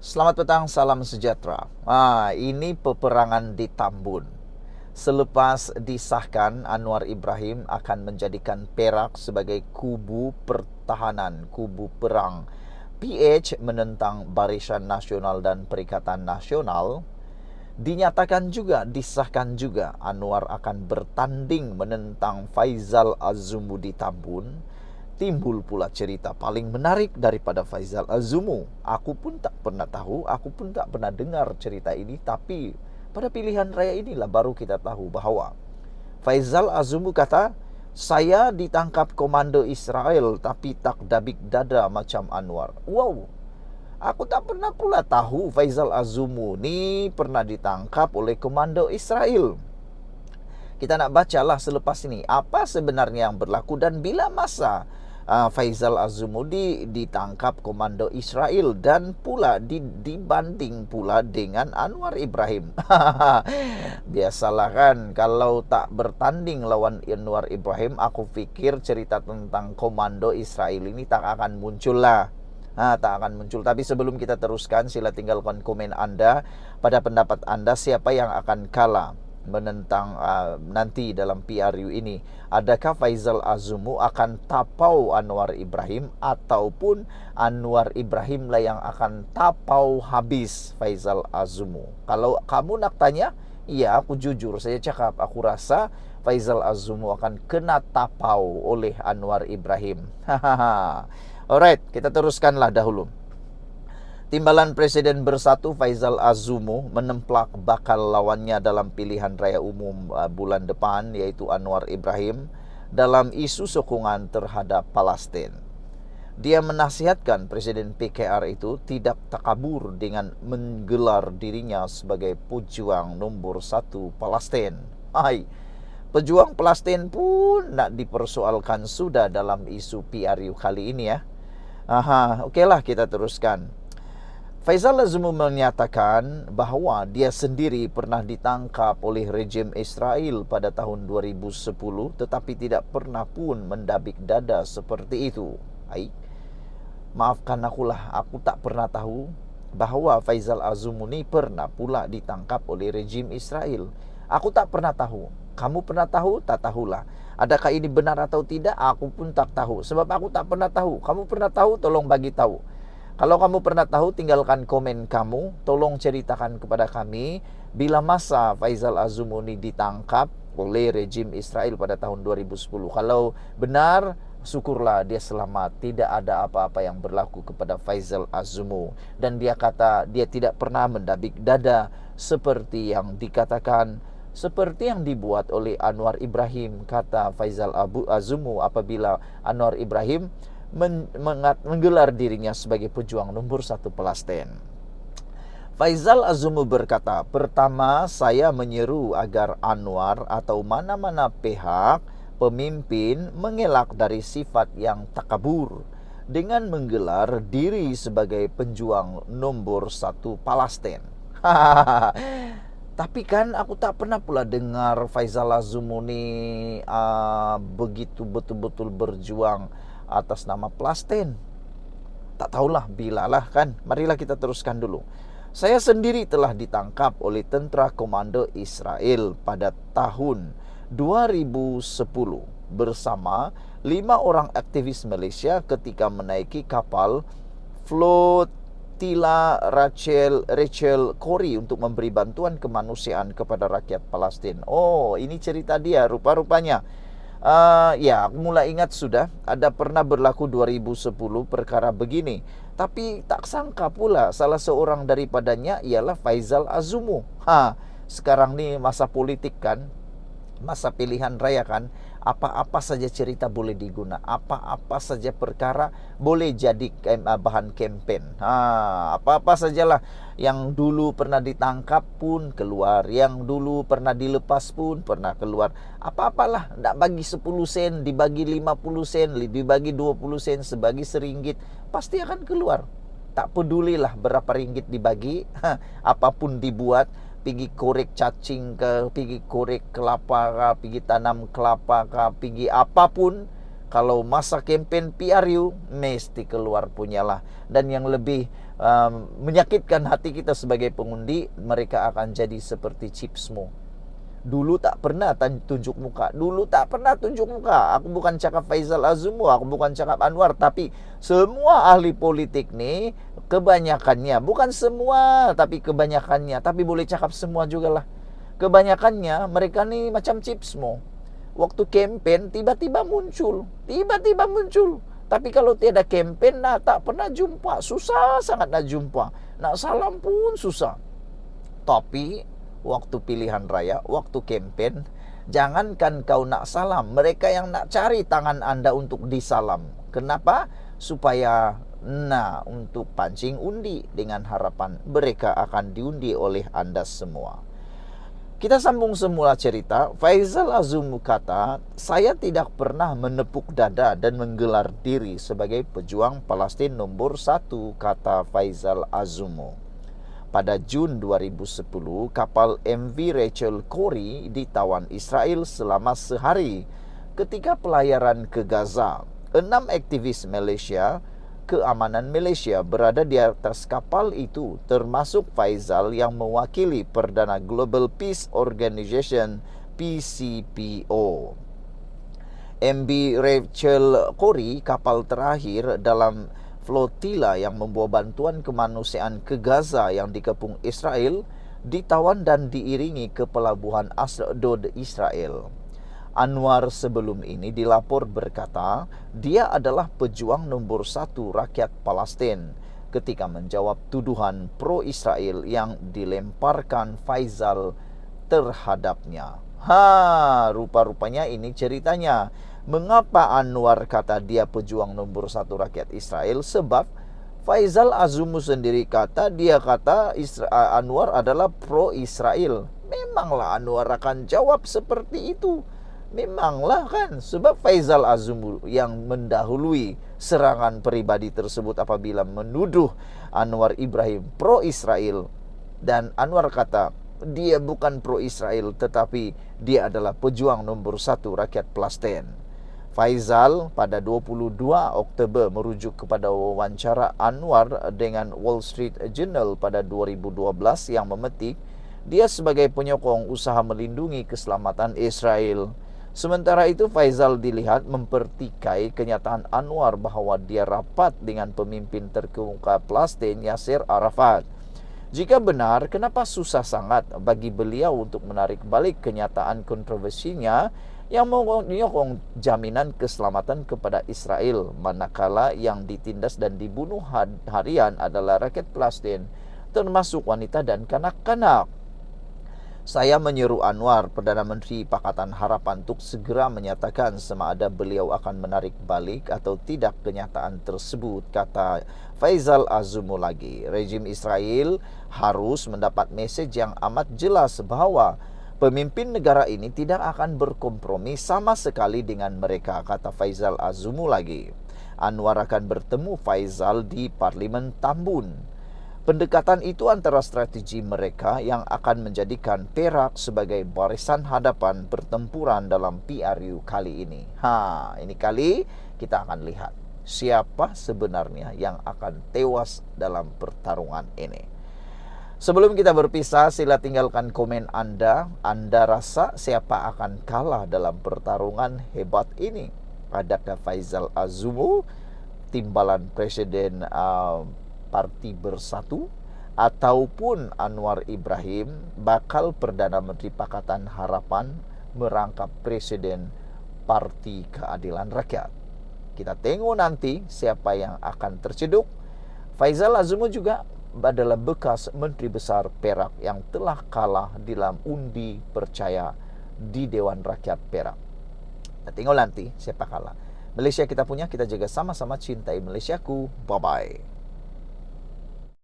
Selamat petang, salam sejahtera. Ini peperangan di Tambun. Selepas disahkan, Anwar Ibrahim akan menjadikan Perak sebagai kubu pertahanan, kubu perang. PH menentang Barisan Nasional dan Perikatan Nasional. Dinyatakan juga, disahkan juga, Anwar akan bertanding menentang Faizal Azumu di Tambun. Timbul pula cerita paling menarik daripada Faizal Azumu. Aku pun tak pernah tahu, aku pun tak pernah dengar cerita ini. Tapi pada pilihan raya inilah baru kita tahu bahawa Faizal Azumu kata, saya ditangkap komando Israel tapi tak dabik dada macam Anwar. Wow, aku tak pernah pula tahu Faizal Azumu ni pernah ditangkap oleh komando Israel. Kita nak bacalah selepas ini apa sebenarnya yang berlaku dan bila masa Faizal Azumu ditangkap komando Israel dan pula dibanding pula dengan Anwar Ibrahim. Biasalah kan, kalau tak bertanding lawan Anwar Ibrahim, aku fikir cerita tentang komando Israel ini tak akan muncul lah. Tak akan muncul. Tapi sebelum kita teruskan, sila tinggalkan komen Anda. Pada pendapat Anda, siapa yang akan kalah menentang nanti dalam PRU ini? Adakah Faizal Azumu akan tapau Anwar Ibrahim ataupun Anwar Ibrahim lah yang akan tapau habis Faizal Azumu? Kalau kamu nak tanya, iya, aku jujur saya cakap, aku rasa Faizal Azumu akan kena tapau oleh Anwar Ibrahim. Alright, kita teruskanlah dahulu. Timbalan Presiden Bersatu Faizal Azumu menemplak bakal lawannya dalam pilihan raya umum bulan depan, yaitu Anwar Ibrahim, dalam isu sokongan terhadap Palestin. Dia menasihatkan Presiden PKR itu tidak takabur dengan menggelar dirinya sebagai pejuang nombor 1 Palestin. Pejuang Palestin pun nak dipersoalkan sudah dalam isu PRU kali ini ya. Okeylah, kita teruskan. Faizal Azumu menyatakan bahawa dia sendiri pernah ditangkap oleh rejim Israel pada tahun 2010 tetapi tidak pernah pun mendabik dada seperti itu. Maafkan akulah, aku tak pernah tahu bahawa Faizal Azumu ni pernah pula ditangkap oleh rejim Israel. Aku tak pernah tahu. Kamu pernah tahu? Tak tahulah. Adakah ini benar atau tidak? Aku pun tak tahu. Sebab aku tak pernah tahu. Kamu pernah tahu? Tolong bagi tahu. Kalau kamu pernah tahu, tinggalkan komen kamu. Tolong ceritakan kepada kami bila masa Faizal Azumu ni ditangkap oleh rejim Israel pada tahun 2010. Kalau benar, syukurlah dia selamat. Tidak ada apa-apa yang berlaku kepada Faizal Azumu. Dan dia kata dia tidak pernah mendabik dada seperti yang dikatakan, seperti yang dibuat oleh Anwar Ibrahim, kata Faizal Azumu apabila Anwar Ibrahim menggelar dirinya sebagai pejuang nombor 1 Palestin. Faizal Azumu berkata, pertama, saya menyeru agar Anwar atau mana-mana pihak pemimpin mengelak dari sifat yang takabur dengan menggelar diri sebagai pejuang nombor 1 Palestin. Tapi kan aku tak pernah pula dengar Faizal Azumu ni begitu betul-betul berjuang atas nama Palestin. Tak tahulah bilalah kan. Marilah kita teruskan dulu. Saya sendiri telah ditangkap oleh tentera komando Israel pada tahun 2010 bersama 5 orang aktivis Malaysia ketika menaiki kapal Flotilla Rachel Corrie untuk memberi bantuan kemanusiaan kepada rakyat Palestin. Oh, ini cerita dia rupa-rupanya. Ya, aku mulai ingat sudah ada pernah berlaku 2010 perkara begini. Tapi tak sangka pula salah seorang daripadanya ialah Faizal Azumu. Sekarang ni masa politik kan, masa pilihan raya kan, apa-apa saja cerita boleh diguna, apa-apa saja perkara boleh jadi bahan kempen. Apa-apa sajalah yang dulu pernah ditangkap pun keluar, yang dulu pernah dilepas pun pernah keluar. Apa-apalah, nak bagi 10 sen, dibagi 50 sen, dibagi 20 sen, sebagi RM1, pasti akan keluar. Tak pedulilah berapa ringgit dibagi, apapun dibuat. Pergi korek cacing ke, pergi korek kelapa ke, pergi tanam kelapa ke, pergi apapun, Kalau masa campaign PRU, mesti keluar punyalah. Dan yang lebih menyakitkan hati kita sebagai pengundi, mereka akan jadi seperti Chipsmo. Dulu tak pernah tunjuk muka. Aku bukan cakap Faizal Azumu, aku bukan cakap Anwar, tapi semua ahli politik nih, kebanyakannya, bukan semua, tapi kebanyakannya, tapi boleh cakap semua juga lah. Kebanyakannya mereka nih macam Chipsmo. Waktu campaign tiba-tiba muncul. Tapi kalau tiada campaign, tak pernah jumpa. Susah sangat nak jumpa. Nak salam pun susah. Tapi waktu pilihan raya, waktu campaign, jangankan kau nak salam, mereka yang nak cari tangan Anda untuk disalam. Kenapa? Supaya untuk pancing undi, dengan harapan mereka akan diundi oleh Anda semua. Kita sambung semula cerita. Faizal Azumu kata, saya tidak pernah menepuk dada dan menggelar diri sebagai pejuang Palestin nomor 1, kata Faizal Azumu. Pada Jun 2010, kapal MV Rachel Corrie ditawan Israel selama sehari ketika pelayaran ke Gaza. 6 aktivis Malaysia, keamanan Malaysia berada di atas kapal itu, termasuk Faizal yang mewakili Perdana Global Peace Organization PCPO. MV Rachel Corrie, kapal terakhir dalam flotila yang membawa bantuan kemanusiaan ke Gaza yang dikepung Israel, ditawan dan diiringi ke pelabuhan Asdod, Israel. Anwar sebelum ini dilapor berkata, dia adalah pejuang nomor 1 rakyat Palestin ketika menjawab tuduhan pro-Israel yang dilemparkan Faizal terhadapnya. Rupa-rupanya ini ceritanya. Mengapa Anwar kata dia pejuang nomor 1 rakyat Israel? Sebab Faizal Azumu sendiri kata, Anwar adalah pro-Israel. Memanglah Anwar akan jawab seperti itu. Memanglah kan, sebab Faizal Azumu yang mendahului serangan pribadi tersebut apabila menuduh Anwar Ibrahim pro-Israel. Dan Anwar kata, dia bukan pro-Israel, tetapi dia adalah pejuang nomor 1 rakyat Palestin. Faizal pada 22 Oktober merujuk kepada wawancara Anwar dengan Wall Street Journal pada 2012 yang memetik, dia sebagai penyokong usaha melindungi keselamatan Israel. Sementara itu, Faizal dilihat mempertikai kenyataan Anwar bahawa dia rapat dengan pemimpin terkemuka Palestin Yasser Arafat. Jika benar, kenapa susah sangat bagi beliau untuk menarik balik kenyataan kontroversinya yang menyokong jaminan keselamatan kepada Israel, manakala yang ditindas dan dibunuh harian adalah rakyat Palestin, termasuk wanita dan kanak-kanak. Saya menyeru Anwar, Perdana Menteri Pakatan Harapan, untuk segera menyatakan sama ada beliau akan menarik balik atau tidak kenyataan tersebut, kata Faizal Azumu lagi. Rejim Israel harus mendapat mesej yang amat jelas bahawa pemimpin negara ini tidak akan berkompromi sama sekali dengan mereka, kata Faizal Azumu lagi. Anwar akan bertemu Faizal di Parlimen Tambun. Pendekatan itu antara strategi mereka yang akan menjadikan Perak sebagai barisan hadapan pertempuran dalam PRU kali ini. Ini kali kita akan lihat siapa sebenarnya yang akan tewas dalam pertarungan ini. Sebelum kita berpisah, sila tinggalkan komen Anda. Anda rasa siapa akan kalah dalam pertarungan hebat ini? Adakah Faizal Azumu, timbalan Presiden Parti Bersatu, ataupun Anwar Ibrahim, bakal Perdana Menteri Pakatan Harapan, merangkap Presiden Parti Keadilan Rakyat? Kita tengok nanti siapa yang akan terceduk. Faizal Azumu juga adalah bekas Menteri Besar Perak yang telah kalah dalam undi percaya di Dewan Rakyat Perak. Kita tengok nanti siapa kalah. Malaysia kita punya, kita jaga sama-sama cintai Malaysiaku. Bye-bye.